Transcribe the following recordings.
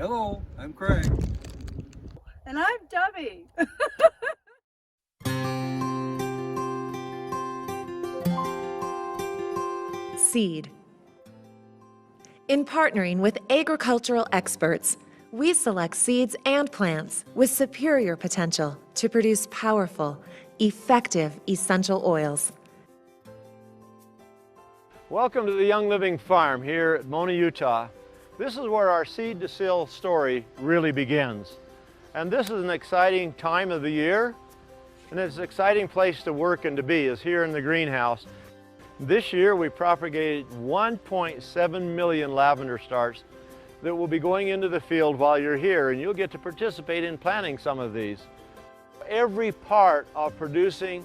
Hello, I'm Craig. And I'm Debbie. Seed. In partnering with agricultural experts, we select seeds and plants with superior potential to produce powerful, effective essential oils. Welcome to the Young Living Farm here at Mona, Utah. This is where our seed to sale story really begins. And this is an exciting time of the year, and it's an exciting place to work and to be, is here in the greenhouse. This year we propagated 1.7 million lavender starts that will be going into the field while you're here, and you'll get to participate in planting some of these. Every part of producing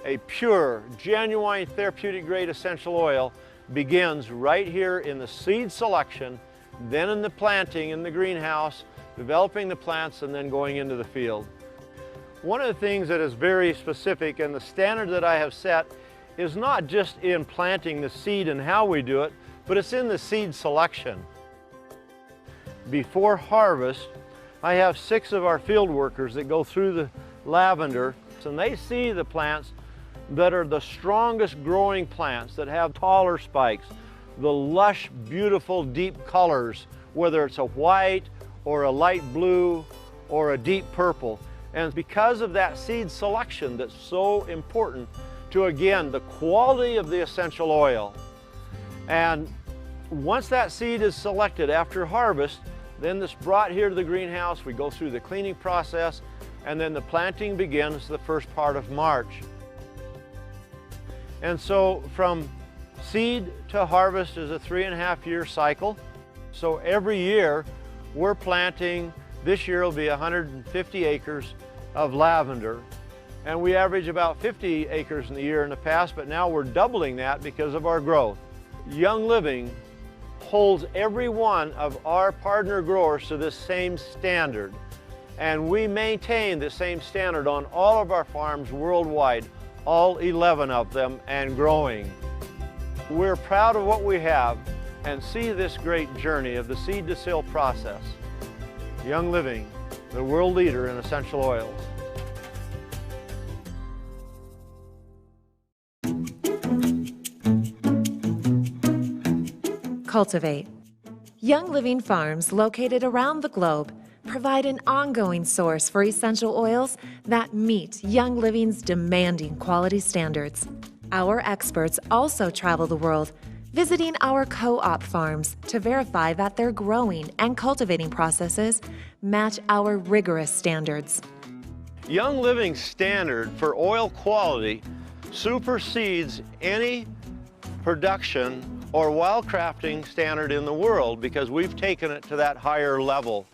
a pure, genuine, therapeutic grade essential oil begins right here in the seed selection, then in the planting in the greenhouse, developing the plants, and then going into the field. One of the things that is very specific, and the standard that I have set, is not just in planting the seed and how we do it, but it's in the seed selection. Before harvest, I have 6 of our field workers that go through the lavender, and they see the plants that are the strongest growing plants, that have taller spikes, the lush, beautiful, deep colors, whether it's a white or a light blue or a deep purple. And because of that seed selection that's so important to, again, the quality of the essential oil. And once that seed is selected after harvest, then it's brought here to the greenhouse, we go through the cleaning process, and then the planting begins the first part of March. And so from seed to harvest is a 3.5-year cycle. So every year we're planting, this year will be 150 acres of lavender. And we average about 50 acres in the year in the past, but now we're doubling that because of our growth. Young Living holds every one of our partner growers to this same standard. And we maintain the same standard on all of our farms worldwide, all 11 of them, and growing. We're proud of what we have and see this great journey of the seed to sale process. Young Living, the world leader in essential oils. Cultivate. Young Living farms located around the globe provide an ongoing source for essential oils that meet Young Living's demanding quality standards. Our experts also travel the world, visiting our co-op farms to verify that their growing and cultivating processes match our rigorous standards. Young Living's standard for oil quality supersedes any production or wildcrafting standard in the world, because we've taken it to that higher level.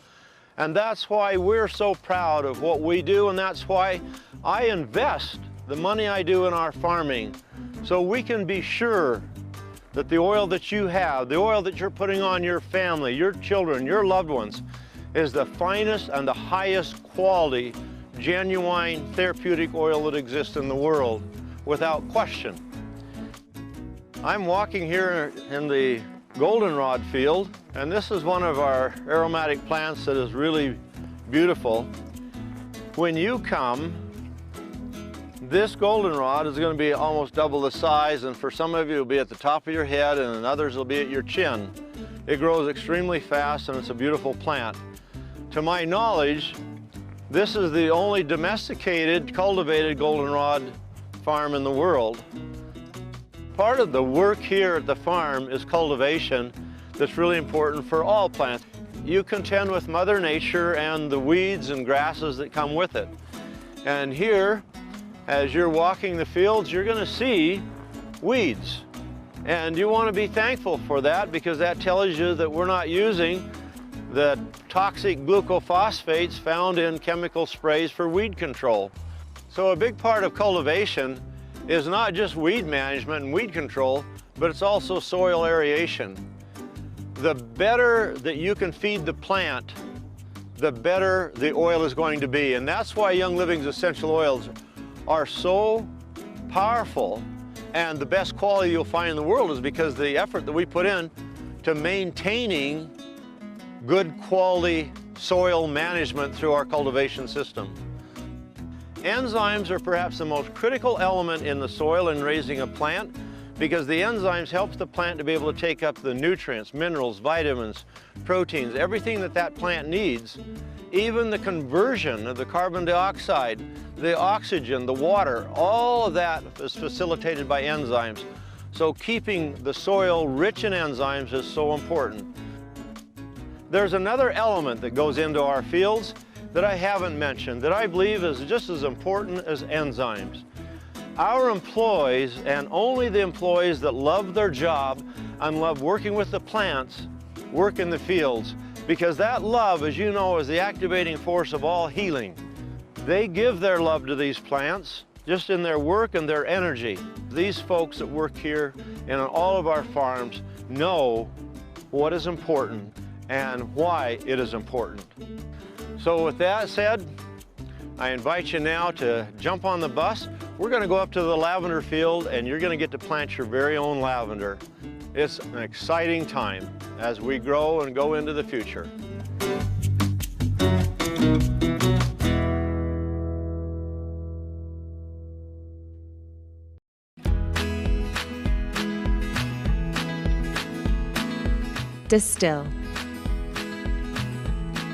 And that's why we're so proud of what we do, and that's why I invest the money I do in our farming, so we can be sure that the oil that you have, the oil that you're putting on your family, your children, your loved ones, is the finest and the highest quality, genuine therapeutic oil that exists in the world, without question. I'm walking here in the goldenrod field, and this is one of our aromatic plants that is really beautiful. When you come, this goldenrod is going to be almost double the size, and for some of you it'll be at the top of your head, and others will be at your chin. It grows extremely fast, and it's a beautiful plant. To my knowledge, this is the only domesticated, cultivated goldenrod farm in the world. Part of the work here at the farm is cultivation that's really important for all plants. You contend with Mother Nature and the weeds and grasses that come with it. And here, as you're walking the fields, you're going to see weeds. And you want to be thankful for that, because that tells you that we're not using the toxic glucophosphates found in chemical sprays for weed control. So a big part of cultivation is not just weed management and weed control, but it's also soil aeration. The better that you can feed the plant, the better the oil is going to be. And that's why Young Living's essential oils are so powerful, and the best quality you'll find in the world is because the effort that we put in to maintaining good quality soil management through our cultivation system. Enzymes are perhaps the most critical element in the soil in raising a plant, because the enzymes help the plant to be able to take up the nutrients, minerals, vitamins, proteins, everything that that plant needs. Even the conversion of the carbon dioxide, the oxygen, the water, all of that is facilitated by enzymes. So keeping the soil rich in enzymes is so important. There's another element that goes into our fields that I haven't mentioned that I believe is just as important as enzymes. Our employees, and only the employees that love their job and love working with the plants, work in the fields, because that love, as you know, is the activating force of all healing. They give their love to these plants just in their work and their energy. These folks that work here and on all of our farms know what is important and why it is important. So with that said, I invite you now to jump on the bus. We're going to go up to the lavender field and you're going to get to plant your very own lavender. It's an exciting time as we grow and go into the future. Distill.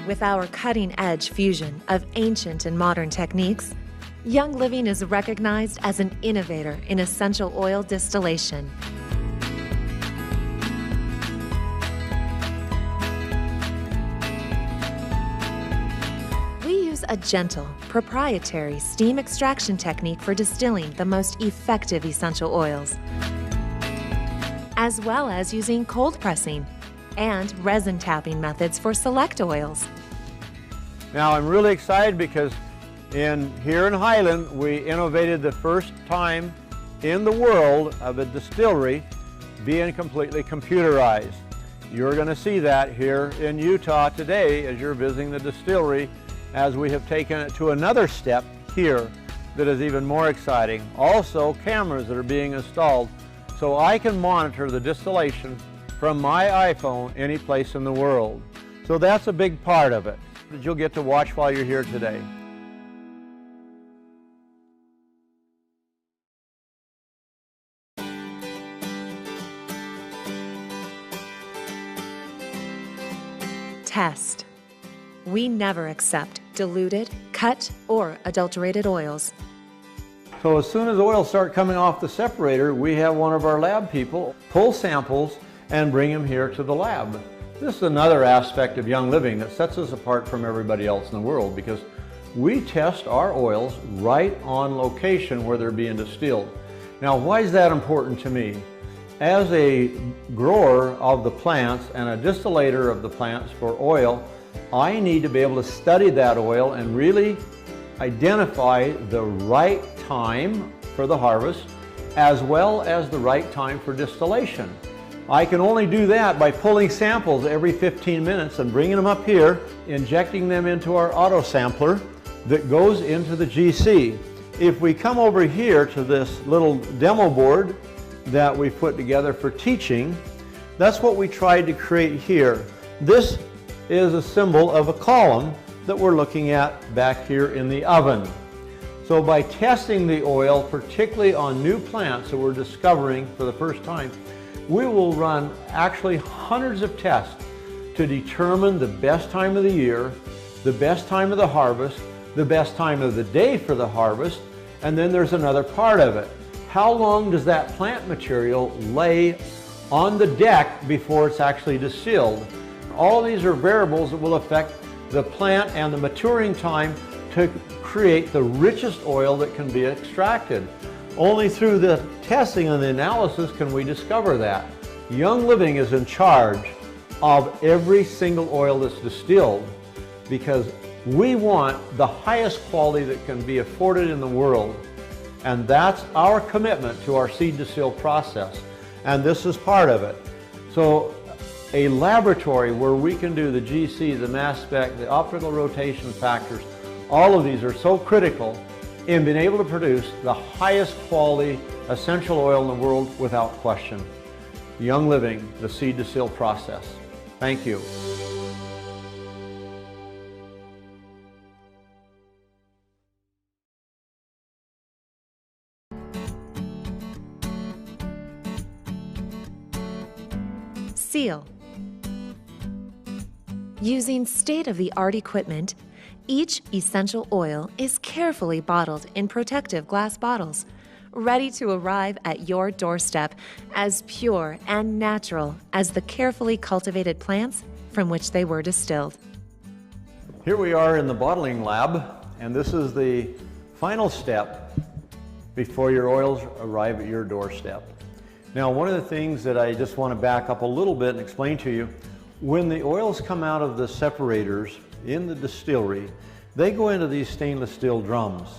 With our cutting-edge fusion of ancient and modern techniques, Young Living is recognized as an innovator in essential oil distillation. We use a gentle, proprietary steam extraction technique for distilling the most effective essential oils, as well as using cold pressing and resin tapping methods for select oils. Now I'm really excited because here in Highland we innovated the first time in the world of a distillery being completely computerized. You're going to see that here in Utah today as you're visiting the distillery, as we have taken it to another step here that is even more exciting. Also cameras that are being installed so I can monitor the distillation from my iPhone any place in the world. So that's a big part of it that you'll get to watch while you're here today. Test. We never accept diluted, cut, or adulterated oils. So as soon as oils start coming off the separator, we have one of our lab people pull samples and bring them here to the lab. This is another aspect of Young Living that sets us apart from everybody else in the world, because we test our oils right on location where they're being distilled. Now, why is that important to me? As a grower of the plants and a distillator of the plants for oil, I need to be able to study that oil and really identify the right time for the harvest as well as the right time for distillation. I can only do that by pulling samples every 15 minutes and bringing them up here, injecting them into our auto sampler that goes into the GC. If we come over here to this little demo board that we put together for teaching, that's what we tried to create here. This is a symbol of a column that we're looking at back here in the oven. So by testing the oil, particularly on new plants that we're discovering for the first time, we will run actually hundreds of tests to determine the best time of the year, the best time of the harvest, the best time of the day for the harvest, and then there's another part of it. How long does that plant material lay on the deck before it's actually distilled? All these are variables that will affect the plant and the maturing time to create the richest oil that can be extracted. Only through the testing and the analysis can we discover that. Young Living is in charge of every single oil that's distilled because we want the highest quality that can be afforded in the world. And that's our commitment to our seed to seal process. And this is part of it. So a laboratory where we can do the GC, the mass spec, the optical rotation factors, all of these are so critical in being able to produce the highest quality essential oil in the world without question. Young Living, the seed to seal process. Thank you. seal. Using state-of-the-art equipment, each essential oil is carefully bottled in protective glass bottles, ready to arrive at your doorstep as pure and natural as the carefully cultivated plants from which they were distilled. Here we are in the bottling lab, and this is the final step before your oils arrive at your doorstep. Now, one of the things that I just want to back up a little bit and explain to you, when the oils come out of the separators in the distillery, they go into these stainless steel drums.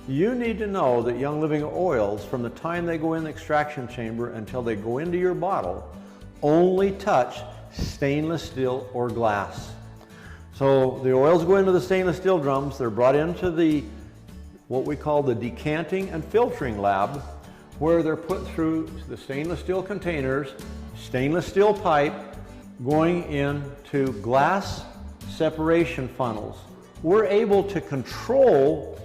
You need to know that Young Living oils, from the time they go in the extraction chamber until they go into your bottle, only touch stainless steel or glass. So the oils go into the stainless steel drums, they're brought into what we call the decanting and filtering lab, where they're put through the stainless steel containers, stainless steel pipe, going into glass separation funnels. We're able to control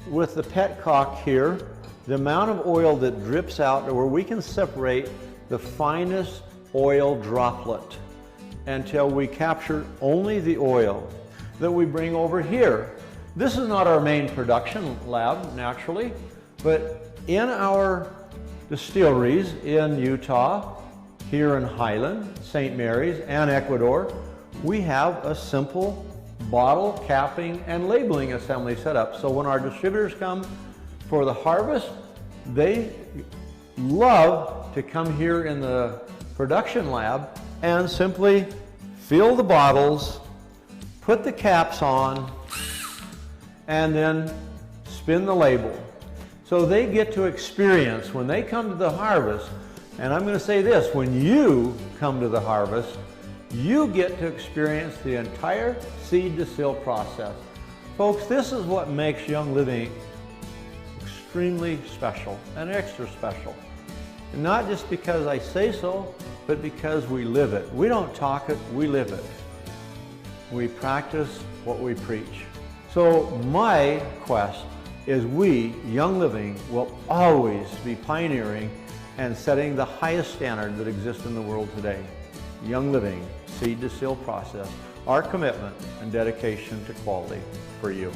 with the petcock here the amount of oil that drips out to where we can separate the finest oil droplet until we capture only the oil that we bring over here. This is not our main production lab, naturally, but in our distilleries in Utah, here in Highland, St. Mary's, and Ecuador, we have a simple bottle capping and labeling assembly set up. So when our distributors come for the harvest, they love to come here in the production lab and simply fill the bottles, put the caps on, and then spin the label. So they get to experience, when they come to the harvest, and I'm going to say this, when you come to the harvest, you get to experience the entire seed to seal process. Folks, this is what makes Young Living extremely special and extra special. And not just because I say so, but because we live it. We don't talk it, we live it. We practice what we preach. So my quest is we, Young Living, will always be pioneering and setting the highest standard that exists in the world today. Young Living, seed to seal process, our commitment and dedication to quality for you.